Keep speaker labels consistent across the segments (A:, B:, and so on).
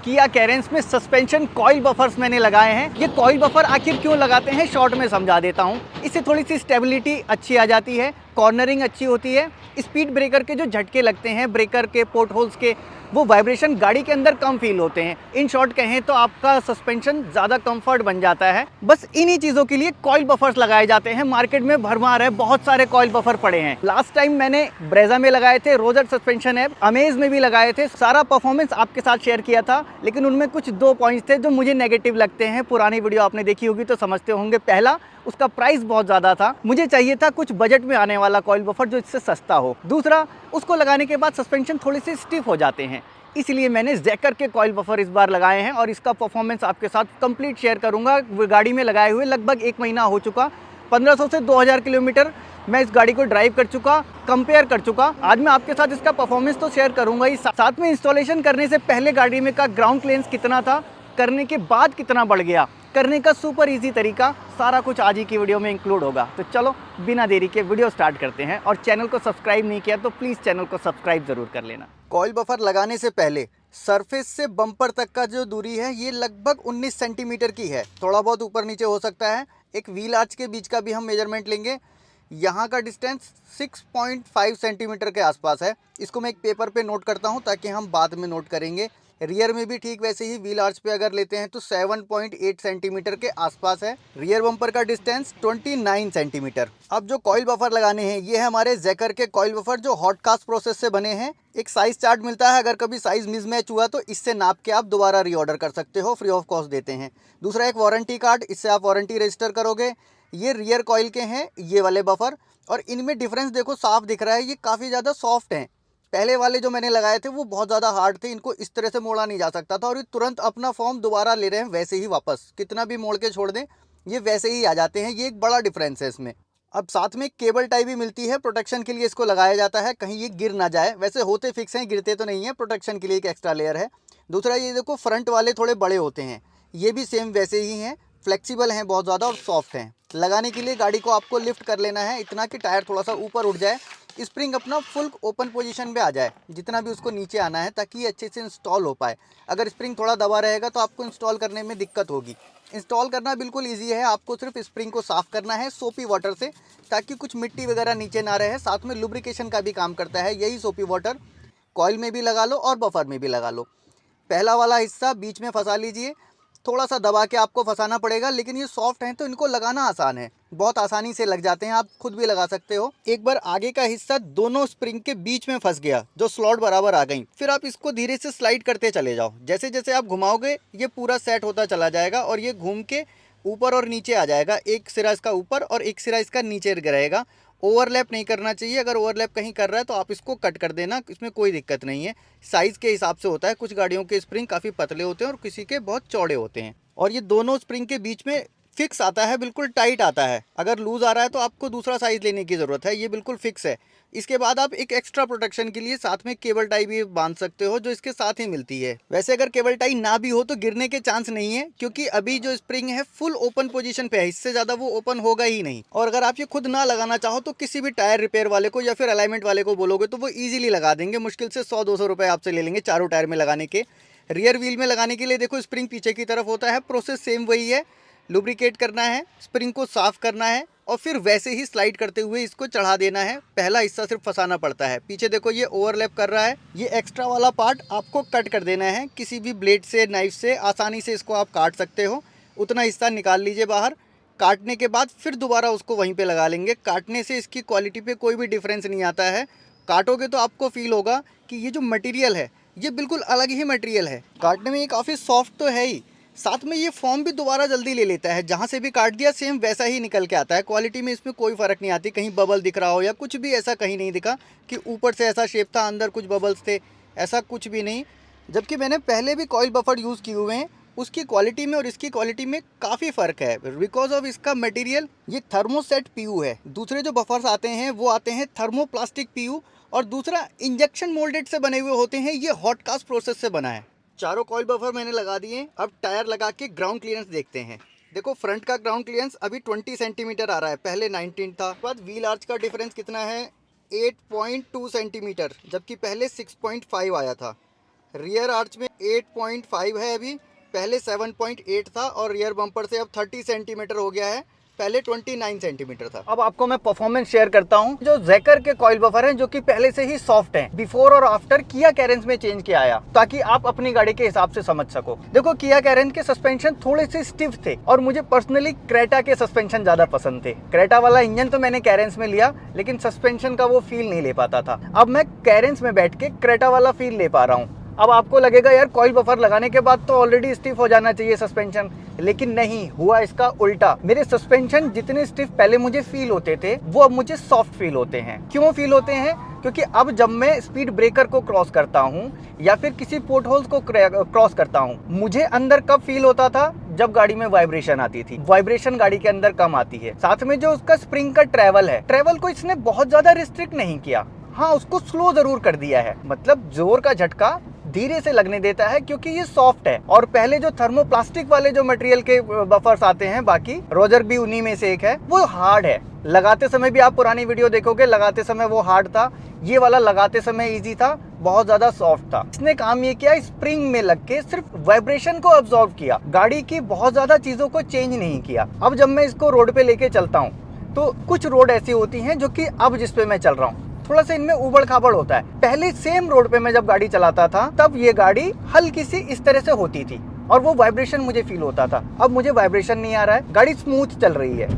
A: किया कैरेंस में suspension coil buffers मैंने लगाए हैं। ये कॉइल बफर आखिर क्यों लगाते हैं शॉर्ट में समझा देता हूँ। इससे थोड़ी सी स्टेबिलिटी अच्छी आ जाती है, कॉर्नरिंग अच्छी होती है, स्पीड ब्रेकर के जो झटके लगते हैं, ब्रेकर के पोर्ट होल्स के, वो वाइब्रेशन गाड़ी के अंदर कम फील होते हैं। इन शॉर्ट कहें तो आपका सस्पेंशन ज़्यादा कंफर्ट बन जाता है। बस इन्हीं चीज़ों के लिए कॉइल बफर्स लगाए जाते हैं। मार्केट में भरमार है, बहुत सारे कॉइल बफर पड़े हैं। लास्ट टाइम मैंने ब्रेजा में लगाए थे, रोजर सस्पेंशन है, अमेज में भी लगाए थे, सारा परफॉर्मेंस आपके साथ शेयर किया था। लेकिन उनमें कुछ दो पॉइंट्स थे जो मुझे नेगेटिव लगते हैं। पुरानी वीडियो आपने देखी होगी तो समझते होंगे। पहला, उसका प्राइस बहुत ज़्यादा था। मुझे चाहिए था कुछ बजट में आने वाला कॉइल बफर जो इससे सस्ता हो। दूसरा, उसको लगाने के बाद सस्पेंशन थोड़े से स्टिफ हो जाते हैं। इसलिए मैंने ज़ेकर के कॉइल बफर इस बार लगाए हैं और इसका परफॉर्मेंस आपके साथ कंप्लीट शेयर करूंगा। गाड़ी में लगाए हुए लगभग 1 महीना हो चुका। 1500 से 2000 किलोमीटर मैं इस गाड़ी को ड्राइव कर चुका, कंपेयर कर चुका। आज मैं आपके साथ इसका परफॉर्मेंस तो शेयर करूंगा ही, साथ में इंस्टॉलेशन करने से पहले गाड़ी में का ग्राउंड क्लियरेंस कितना था, करने के बाद कितना बढ़ गया, करने का सुपर इजी तरीका, सारा कुछ आज ही की वीडियो में इंक्लूड होगा। तो चलो बिना देरी के वीडियो स्टार्ट करते हैं। और चैनल को सब्सक्राइब नहीं किया तो प्लीज़ चैनल को सब्सक्राइब ज़रूर कर लेना। कॉइल बफर लगाने से पहले सरफेस से बम्पर तक का जो दूरी है ये लगभग 19 सेंटीमीटर की है। थोड़ा बहुत ऊपर नीचे हो सकता है। एक व्हील आर्च के बीच का भी हम मेजरमेंट लेंगे। यहाँ का डिस्टेंस 6.5 सेंटीमीटर के आसपास है। इसको मैं एक पेपर पे नोट करता हूँ ताकि हम बाद में नोट करेंगे। रियर में भी ठीक वैसे ही व्हील आर्च पे अगर लेते हैं तो 7.8 सेंटीमीटर के आसपास है। रियर बम्पर का डिस्टेंस 29 सेंटीमीटर। अब जो कॉइल बफर लगाने हैं ये है हमारे ज़ेकर के कॉइल बफर जो हॉट कास्ट प्रोसेस से बने हैं। एक साइज चार्ट मिलता है, अगर कभी साइज मिसमैच हुआ तो इससे नाप के आप दोबारा रीऑर्डर कर सकते हो, फ्री ऑफ कॉस्ट देते हैं। दूसरा, एक वारंटी कार्ड, इससे आप वारंटी रजिस्टर करोगे। ये रियर कॉइल के हैं ये वाले बफर, और इनमें डिफरेंस देखो साफ दिख रहा है। ये काफ़ी ज़्यादा सॉफ्ट हैं। पहले वाले जो मैंने लगाए थे वो बहुत ज़्यादा हार्ड थे, इनको इस तरह से मोड़ा नहीं जा सकता था, और ये तुरंत अपना फॉर्म दोबारा ले रहे हैं वैसे ही वापस, कितना भी मोड़ के छोड़ दें ये वैसे ही आ जाते हैं। ये एक बड़ा डिफरेंस है इसमें। अब साथ में केबल टाई भी मिलती है, प्रोटेक्शन के लिए इसको लगाया जाता है, कहीं ये गिर ना जाए। वैसे होते फिक्स हैं, गिरते तो नहीं है, प्रोटेक्शन के लिए एक एक्स्ट्रा लेयर है। दूसरा, ये देखो फ्रंट वाले थोड़े बड़े होते हैं, ये भी सेम वैसे ही हैं, फ्लेक्सिबल हैं बहुत ज़्यादा और सॉफ्ट हैं। लगाने के लिए गाड़ी को आपको लिफ्ट कर लेना है इतना कि टायर थोड़ा सा ऊपर उठ जाए, स्प्रिंग अपना फुल ओपन पोजीशन पे आ जाए, जितना भी उसको नीचे आना है, ताकि ये अच्छे से इंस्टॉल हो पाए। अगर स्प्रिंग थोड़ा दबा रहेगा तो आपको इंस्टॉल करने में दिक्कत होगी। इंस्टॉल करना बिल्कुल ईजी है, आपको सिर्फ स्प्रिंग को साफ़ करना है सोपी वाटर से, ताकि कुछ मिट्टी वगैरह नीचे ना रहे। साथ में लुब्रिकेशन का भी काम करता है यही सोपी वाटर। कॉइल में भी लगा लो और बफर में भी लगा लो। पहला वाला हिस्सा बीच में फंसा लीजिए, थोड़ा सा दबा के आपको फंसाना पड़ेगा, लेकिन ये सॉफ्ट हैं तो इनको लगाना आसान है, बहुत आसानी से लग जाते हैं, आप खुद भी लगा सकते हो। एक बार आगे का हिस्सा दोनों स्प्रिंग के बीच में फंस गया, जो स्लॉट बराबर आ गई, फिर आप इसको धीरे से स्लाइड करते चले जाओ। जैसे जैसे आप घुमाओगे ये पूरा सेट होता चला जाएगा और ये घूम के ऊपर और नीचे आ जाएगा। एक सिरा इसका ऊपर और एक सिरा इसका नीचे रहेगा। ओवरलैप नहीं करना चाहिए, अगर ओवरलैप कहीं कर रहा है तो आप इसको कट कर देना, इसमें कोई दिक्कत नहीं है। साइज़ के हिसाब से होता है, कुछ गाड़ियों के स्प्रिंग काफ़ी पतले होते हैं और किसी के बहुत चौड़े होते हैं। और ये दोनों स्प्रिंग के बीच में फिक्स आता है, बिल्कुल टाइट आता है। अगर लूज़ आ रहा है तो आपको दूसरा साइज़ लेने की ज़रूरत है, ये बिल्कुल फिक्स है। इसके बाद आप एक एक्स्ट्रा प्रोटेक्शन के लिए साथ में केबल टाई भी बांध सकते हो, जो इसके साथ ही मिलती है। वैसे अगर केबल टाई ना भी हो तो गिरने के चांस नहीं है, क्योंकि अभी जो स्प्रिंग है फुल ओपन पोजीशन पे है, इससे ज़्यादा वो ओपन होगा ही नहीं। और अगर आप ये खुद ना लगाना चाहो तो किसी भी टायर रिपेयर वाले को या फिर अलाइनमेंट वाले को बोलोगे तो वो ईजिली लगा देंगे। मुश्किल से 100-200 रुपये आपसे ले लेंगे चारों टायर में लगाने के। रियर व्हील में लगाने के लिए देखो स्प्रिंग पीछे की तरफ होता है, प्रोसेस सेम वही है। लुब्रिकेट करना है, स्प्रिंग को साफ करना है और फिर वैसे ही स्लाइड करते हुए इसको चढ़ा देना है। पहला हिस्सा सिर्फ फंसाना पड़ता है। पीछे देखो ये ओवरलैप कर रहा है, ये एक्स्ट्रा वाला पार्ट आपको कट कर देना है किसी भी ब्लेड से, नाइफ से, आसानी से इसको आप काट सकते हो। उतना हिस्सा निकाल लीजिए बाहर। काटने के बाद फिर दोबारा उसको वहीं पे लगा लेंगे। काटने से इसकी क्वालिटी पे कोई भी डिफरेंस नहीं आता है। काटोगे तो आपको फील होगा कि ये जो मटेरियल है ये बिल्कुल अलग ही मटेरियल है। काटने में ये काफ़ी सॉफ्ट तो है ही, साथ में ये फॉर्म भी दोबारा जल्दी ले लेता है। जहाँ से भी काट दिया सेम वैसा ही निकल के आता है। क्वालिटी में इसमें कोई फ़र्क नहीं आती, कहीं बबल दिख रहा हो या कुछ भी, ऐसा कहीं नहीं दिखा कि ऊपर से ऐसा शेप था अंदर कुछ बबल्स थे, ऐसा कुछ भी नहीं। जबकि मैंने पहले भी कॉइल बफर यूज़ किए हुए हैं, उसकी क्वालिटी में और इसकी क्वालिटी में काफ़ी फ़र्क है बिकॉज ऑफ इसका मटेरियल। ये थर्मोसेट पीयू है। दूसरे जो बफर्स आते हैं वो आते हैं थर्मोप्लास्टिक पीयू, और दूसरा इंजेक्शन मोल्डेड से बने हुए होते हैं, ये हॉट कास्ट प्रोसेस से बना है। चारों कॉइल बफर मैंने लगा दिए। अब टायर लगा के ग्राउंड क्लियरेंस देखते हैं। देखो फ्रंट का ग्राउंड क्लियरेंस अभी 20 सेंटीमीटर आ रहा है, पहले 19 था। बाद व्हील आर्च का डिफरेंस कितना है, 8.2 सेंटीमीटर, जबकि पहले 6.5 आया था। रियर आर्च में 8.5 है अभी, पहले 7.8 था और रियर बम्पर से अब 30 सेंटीमीटर हो गया है, पहले 29 सेंटीमीटर था। अब आपको मैं परफॉर्मेंस शेयर करता हूं। जो ज़ेकर के कॉइल बफर हैं जो कि पहले से ही सॉफ्ट हैं, बिफोर और आफ्टर किया कैरेंस में चेंज किया आया, ताकि आप अपनी गाड़ी के हिसाब से समझ सको। देखो, किया कैरेंस के सस्पेंशन थोड़े से स्टिफ थे और मुझे पर्सनली क्रेटा के सस्पेंशन ज्यादा पसंद थे। क्रेटा वाला इंजन तो मैंने कैरेंस में लिया, लेकिन सस्पेंशन का वो फील नहीं ले पाता था। अब मैं कैरेंस में बैठ के क्रेटा वाला फील ले पा रहा हूँ। अब आपको लगेगा यार कॉइल बफर लगाने के बाद तो ऑलरेडी स्टिफ हो जाना चाहिए सस्पेंशन, लेकिन नहीं, हुआ इसका उल्टा। मेरे सस्पेंशन जितने स्टिफ पहले मुझे फील होते थे वो अब मुझे सॉफ्ट फील होते हैं। क्यों फील होते हैं? क्योंकि अब जब मैं स्पीड ब्रेकर को क्रॉस करता हूँ या फिर किसी पोर्ट होल्स को क्रॉस करता हूँ, मुझे अंदर कब फील होता था? जब गाड़ी में वाइब्रेशन आती थी। वाइब्रेशन गाड़ी के अंदर कम आती है। साथ में जो उसका स्प्रिंग का ट्रेवल है, ट्रेवल को इसने बहुत ज्यादा रिस्ट्रिक्ट नहीं किया, हाँ उसको स्लो जरूर कर दिया है। मतलब जोर का झटका धीरे से लगने देता है क्योंकि ये सॉफ्ट है। और पहले जो थर्मोप्लास्टिक वाले जो मटेरियल के बफर्स आते हैं, बाकी रोजर भी उन्हीं में से एक है, वो हार्ड है। लगाते समय भी आप पुरानी वीडियो देखोगे, लगाते समय वो हार्ड था। ये वाला लगाते समय इजी था, बहुत ज्यादा सॉफ्ट था। इसने काम ये किया, स्प्रिंग में लग के सिर्फ वाइब्रेशन को अब्सॉर्ब किया, गाड़ी की बहुत ज्यादा चीजों को चेंज नहीं किया। अब जब मैं इसको रोड पे लेके चलता हूँ तो कुछ रोड ऐसी होती हैं जो कि अब जिस पे मैं चल रहा हूँ थोड़ा सा इनमें उबड़ खाबड़ होता है। पहले सेम रोड पे मैं जब गाड़ी चलाता था तब ये गाड़ी हल्की सी इस तरह से होती थी और वो वाइब्रेशन मुझे फील होता था। अब मुझे वाइब्रेशन नहीं आ रहा है, गाड़ी स्मूथ चल रही है।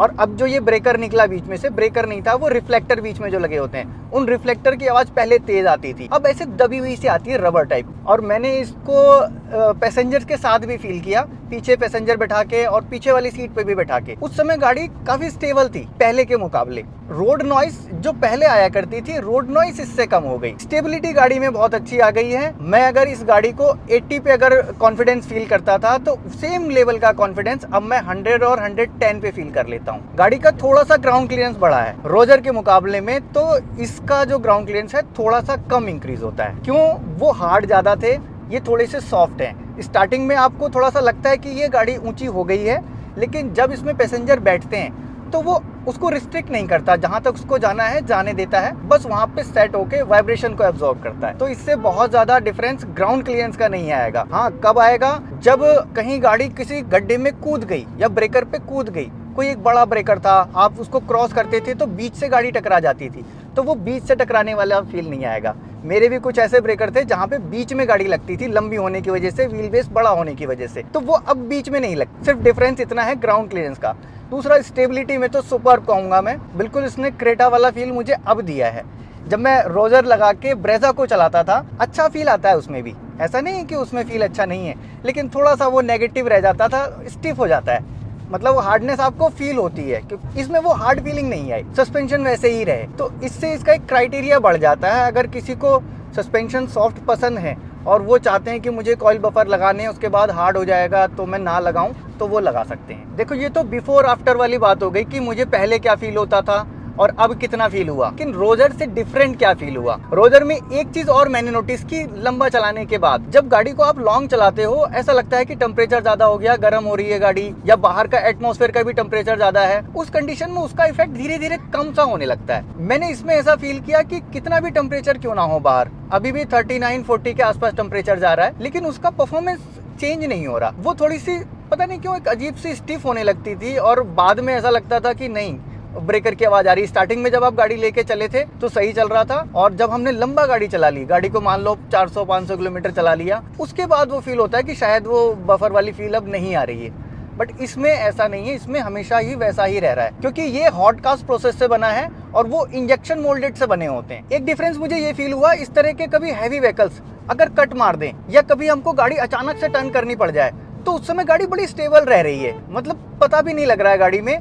A: और अब जो ये ब्रेकर निकला बीच में से, ब्रेकर नहीं था, वो रिफ्लेक्टर बीच में जो लगे होते हैं, उन रिफ्लेक्टर की आवाज पहले तेज आती थी, अब ऐसे दबी हुई सी आती है, रबर टाइप। और मैंने इसको पैसेंजर्स के साथ भी फील किया, पीछे पैसेंजर बैठा के और पीछे वाली सीट पे भी बैठा के। उस समय गाड़ी काफी स्टेबल थी पहले के मुकाबले। रोड नॉइस जो पहले आया करती थी, रोड नॉइस इससे कम हो गई। स्टेबिलिटी गाड़ी में बहुत अच्छी आ गई है। मैं अगर इस गाड़ी को 80 पे अगर कॉन्फिडेंस फील करता था तो सेम लेवल का कॉन्फिडेंस अब मैं 100 और 110 पे फील कर लेता हूँ। गाड़ी का थोड़ा सा ग्राउंड क्लियरेंस बढ़ा है रोजर के मुकाबले में, तो इसका जो ग्राउंड क्लियरेंस है थोड़ा सा कम इंक्रीज होता है। क्यों? वो हार्ड ज्यादा थे, ये थोड़े से सॉफ्ट हैं। स्टार्टिंग में आपको थोड़ा सा लगता है कि ये गाड़ी ऊंची हो गई है, लेकिन जब इसमें पैसेंजर बैठते हैं तो वो उसको रिस्ट्रिक्ट नहीं करता, जहां तक उसको जाना है जाने देता है, बस वहां पे सेट होके वाइब्रेशन को एब्जॉर्ब करता है। तो इससे बहुत ज्यादा डिफरेंस ग्राउंड क्लियरेंस का नहीं आएगा। हाँ, कब आएगा? जब कहीं गाड़ी किसी गड्ढे में कूद गई या ब्रेकर पे कूद गई, कोई एक बड़ा ब्रेकर था, आप उसको क्रॉस करते थे तो बीच से गाड़ी टकरा जाती थी, तो वो बीच से टकराने वाला फील नहीं आएगा। मेरे भी कुछ ऐसे ब्रेकर थे जहाँ पे बीच में गाड़ी लगती थी, लंबी होने की वजह से, व्हील बेस बड़ा होने की वजह से, तो वो अब बीच में नहीं लगती। सिर्फ डिफरेंस इतना है ग्राउंड क्लियरेंस का। दूसरा, स्टेबिलिटी में तो सुपर कहूंगा मैं, बिल्कुल इसने क्रेटा वाला फील मुझे अब दिया है। जब मैं रोजर लगा के ब्रेजा को चलाता था, अच्छा फील आता है उसमें भी, ऐसा नहीं है कि उसमें फील अच्छा नहीं है, लेकिन थोड़ा सा वो नेगेटिव रह जाता था, स्टिफ हो जाता है, मतलब वो हार्डनेस आपको फील होती है, क्योंकि इसमें वो हार्ड फीलिंग नहीं आई, सस्पेंशन वैसे ही रहे। तो इससे इसका एक क्राइटेरिया बढ़ जाता है। अगर किसी को सस्पेंशन सॉफ्ट पसंद है और वो चाहते हैं कि मुझे कॉइल बफर लगाने उसके बाद हार्ड हो जाएगा तो मैं ना लगाऊं, तो वो लगा सकते हैं। देखो, ये तो बिफोर आफ्टर वाली बात हो गई कि मुझे पहले क्या फील होता था और अब कितना फील हुआ। लेकिन रोजर से डिफरेंट क्या फील हुआ? रोजर में एक चीज और मैंने नोटिस की, लंबा चलाने के बाद जब गाड़ी को आप लॉन्ग चलाते हो, ऐसा लगता है कि टेम्परेचर ज्यादा हो गया, गर्म हो रही है गाड़ी, या बाहर का एटमॉस्फेयर का भी टेम्परेचर ज्यादा है। उस कंडीशन में उसका इफेक्ट धीरे धीरे कम सा होने लगता है। मैंने इसमें ऐसा फील किया कि कितना भी टेम्परेचर क्यों ना हो बाहर, अभी भी 39-40 के आसपास टेम्परेचर जा रहा है, लेकिन उसका परफॉर्मेंस चेंज नहीं हो रहा। वो थोड़ी सी पता नहीं क्यों एक अजीब सी स्टिफ होने लगती थी और बाद में ऐसा लगता था कि नहीं, ब्रेकर की आवाज आ रही। स्टार्टिंग में जब आप गाड़ी लेके चले थे तो सही चल रहा था, और जब हमने लंबा गाड़ी चला ली, गाड़ी को मान लो 400-500 किलोमीटर चला लिया, उसके बाद वो फील होता है कि शायद वो बफर वाली फील अब नहीं आ रही है। बट इसमें ऐसा नहीं है, इसमें हमेशा ही वैसा ही रह रहा है, क्योंकि ये हॉट कास्ट प्रोसेस से बना है और वो इंजेक्शन मोल्डेड से बने होते हैं। एक डिफरेंस मुझे ये फील हुआ, इस तरह के कभी हैवी व्हीकल्स अगर कट मार दें या कभी हमको गाड़ी अचानक से टर्न करनी पड़ जाए, तो उस समय गाड़ी बड़ी स्टेबल रह रही है, मतलब पता भी नहीं लग रहा है गाड़ी में।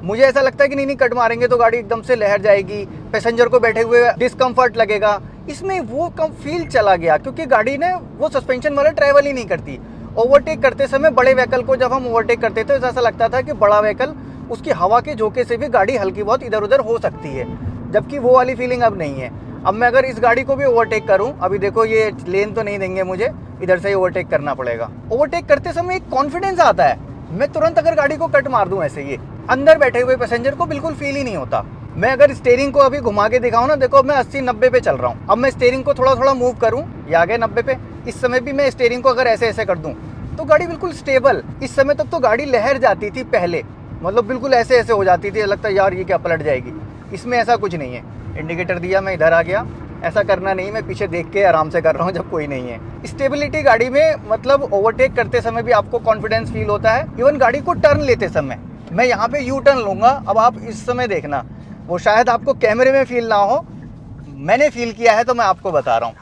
A: मुझे ऐसा लगता है कि नहीं कट मारेंगे तो गाड़ी एकदम से लहर जाएगी, पैसेंजर को बैठे हुए डिस्कम्फर्ट लगेगा। इसमें वो कम फील चला गया, क्योंकि गाड़ी ने वो सस्पेंशन वाला ट्रैवल ही नहीं करती। ओवरटेक करते समय बड़े व्हीकल को जब हम ओवरटेक करते थे तो ऐसा लगता था कि बड़ा व्हीकल, उसकी हवा के झोंके से भी गाड़ी हल्की बहुत इधर उधर हो सकती है, जबकि वो वाली फीलिंग अब नहीं है। अब मैं अगर इस गाड़ी को भी ओवरटेक करूं, अभी देखो ये लेन तो नहीं देंगे मुझे, इधर से ही ओवरटेक करना पड़ेगा। ओवरटेक करते समय एक कॉन्फिडेंस आता है, मैं तुरंत अगर गाड़ी को कट मार दूं ऐसे, ये अंदर बैठे हुए पैसेंजर को बिल्कुल फील ही नहीं होता। मैं अगर स्टीयरिंग को अभी घुमा के दिखाऊं ना, देखो मैं 80-90 पे चल रहा हूँ। अब मैं स्टीयरिंग को थोड़ा थोड़ा मूव करूँ, ये आ गए 90 पे। इस समय भी मैं स्टीयरिंग को अगर ऐसे ऐसे कर दूँ तो गाड़ी बिल्कुल स्टेबल। इस समय तक तो गाड़ी लहर जाती थी पहले, मतलब बिल्कुल ऐसे ऐसे हो जाती थी, लगता है यार ये क्या पलट जाएगी। इसमें ऐसा कुछ नहीं है। इंडिकेटर दिया, मैं इधर आ गया, ऐसा करना नहीं, मैं पीछे देख के आराम से कर रहा हूँ जब कोई नहीं है। स्टेबिलिटी गाड़ी में, मतलब ओवरटेक करते समय भी आपको कॉन्फिडेंस फील होता है। इवन गाड़ी को टर्न लेते समय, मैं यहाँ पे यू टर्न लूँगा, अब आप इस समय देखना, वो शायद आपको कैमरे में फील ना हो, मैंने फील किया है तो मैं आपको बता रहा हूँ।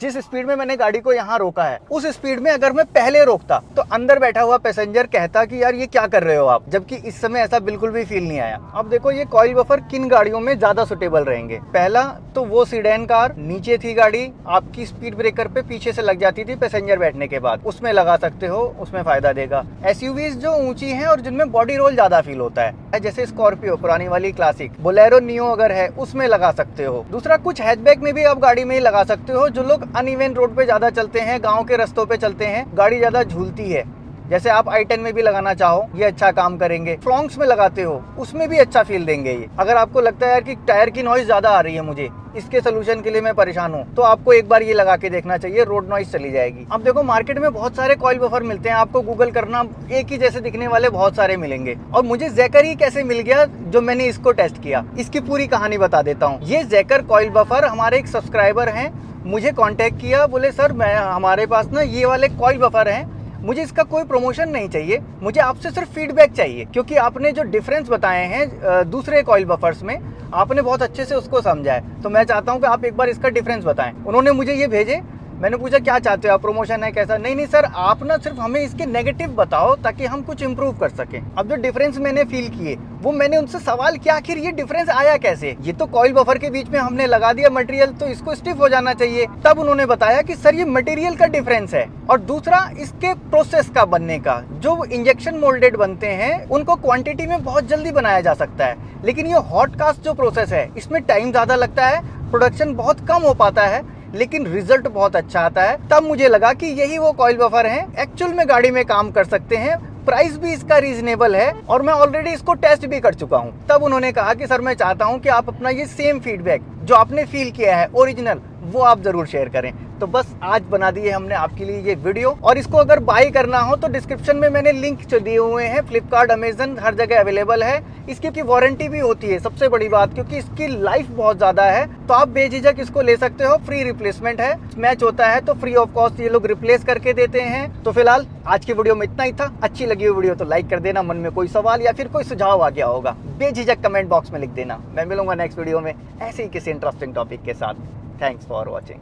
A: जिस स्पीड में मैंने गाड़ी को यहाँ रोका है, उस स्पीड में अगर मैं पहले रोकता तो अंदर बैठा हुआ पैसेंजर कहता कि यार ये क्या कर रहे हो आप, जबकि इस समय ऐसा बिल्कुल भी फील नहीं आया। अब देखो ये कॉइल बफर किन गाड़ियों में ज्यादा सुटेबल रहेंगे। पहला तो वो सीडेन कार, नीचे थी गाड़ी, आपकी स्पीड ब्रेकर पे पीछे से लग जाती थी पैसेंजर बैठने के बाद, उसमें लगा सकते हो, उसमें फायदा देगा। एसयूवीज जो ऊंची हैं और जिनमें बॉडी रोल ज्यादा फील होता है, जैसे स्कॉर्पियो पुरानी वाली क्लासिक, बोलेरो नियो अगर है उसमें लगा सकते हो। दूसरा कुछ हैचबैक में भी आप गाड़ी में ही लगा सकते हो। जो लोग अनइवन रोड पे ज्यादा चलते हैं, गांव के रास्तों पे चलते हैं, गाड़ी ज्यादा झूलती है, जैसे आप i10 में भी लगाना चाहो, ये अच्छा काम करेंगे। फ्लॉन्क्स में लगाते हो, उसमें भी अच्छा फील देंगे ये। अगर आपको लगता है यार कि टायर की नॉइज ज्यादा आ रही है, मुझे इसके सोल्यूशन के लिए मैं परेशान हूँ, तो आपको एक बार ये लगा के देखना चाहिए, रोड नॉइज चली जाएगी। अब देखो मार्केट में बहुत सारे कॉइल बफर मिलते हैं, आपको गूगल करना, एक ही जैसे दिखने वाले बहुत सारे मिलेंगे। और मुझे ज़ेकर ही कैसे मिल गया, जो मैंने इसको टेस्ट किया, इसकी पूरी कहानी बता देता हूँ। ये ज़ेकर कॉइल बफर हमारे एक सब्सक्राइबर हैं, मुझे कांटेक्ट किया, बोले सर मैं, हमारे पास ना ये वाले कॉइल बफर हैं, मुझे इसका कोई प्रमोशन नहीं चाहिए, मुझे आपसे सिर्फ फीडबैक चाहिए, क्योंकि आपने जो डिफरेंस बताए हैं दूसरे कॉइल बफर्स में, आपने बहुत अच्छे से उसको समझा है, तो मैं चाहता हूं कि आप एक बार इसका डिफरेंस बताएं। उन्होंने मुझे ये भेजे, मैंने पूछा क्या चाहते हो आप, प्रमोशन है कैसा? नहीं नहीं सर, आप ना सिर्फ हमें इसके नेगेटिव बताओ ताकि हम कुछ इंप्रूव कर सकें। अब जो डिफरेंस मैंने फील किए, वो मैंने उनसे सवाल किया, आखिर ये डिफरेंस आया कैसे? ये तो कॉइल बफर के बीच में हमने लगा दिया मटेरियल, तो इसको स्टिफ हो जाना चाहिए। तब उन्होंने बताया कि सर ये मटेरियल का डिफरेंस है, और दूसरा इसके प्रोसेस का बनने का। जो इंजेक्शन मोल्डेड बनते हैं उनको क्वांटिटी में बहुत जल्दी बनाया जा सकता है, लेकिन ये हॉट कास्ट जो प्रोसेस है, इसमें टाइम ज्यादा लगता है, प्रोडक्शन बहुत कम हो पाता है, लेकिन रिजल्ट बहुत अच्छा आता है। तब मुझे लगा कि यही वो कॉइल बफर हैं, एक्चुअल में गाड़ी में काम कर सकते हैं, प्राइस भी इसका रीजनेबल है, और मैं ऑलरेडी इसको टेस्ट भी कर चुका हूं। तब उन्होंने कहा कि सर मैं चाहता हूं कि आप अपना ये सेम फीडबैक जो आपने फील किया है ओरिजिनल, वो आप जरूर शेयर करें। तो बस आज बना दिए हमने आपके लिए ये वीडियो, और इसको अगर बाय करना हो तो डिस्क्रिप्शन में मैंने लिंक दिए हुए हैं, फ्लिपकार्ट, अमेजन, हर जगह अवेलेबल है। इसकी वारंटी भी होती है, सबसे बड़ी बात, क्योंकि इसकी लाइफ बहुत ज्यादा है, तो आप बेझिझक इसको ले सकते हो। फ्री रिप्लेसमेंट है, मैच होता है तो फ्री ऑफ कॉस्ट ये लोग रिप्लेस करके देते हैं। तो फिलहाल आज की वीडियो में इतना ही था। अच्छी लगी हुई वीडियो तो लाइक कर देना, मन में कोई सवाल या फिर कोई सुझाव आ गया होगा बेझिझक कमेंट बॉक्स में लिख देना। मैं मिलूंगा नेक्स्ट वीडियो में ऐसे ही किसी इंटरेस्टिंग टॉपिक के साथ। Thanks for watching.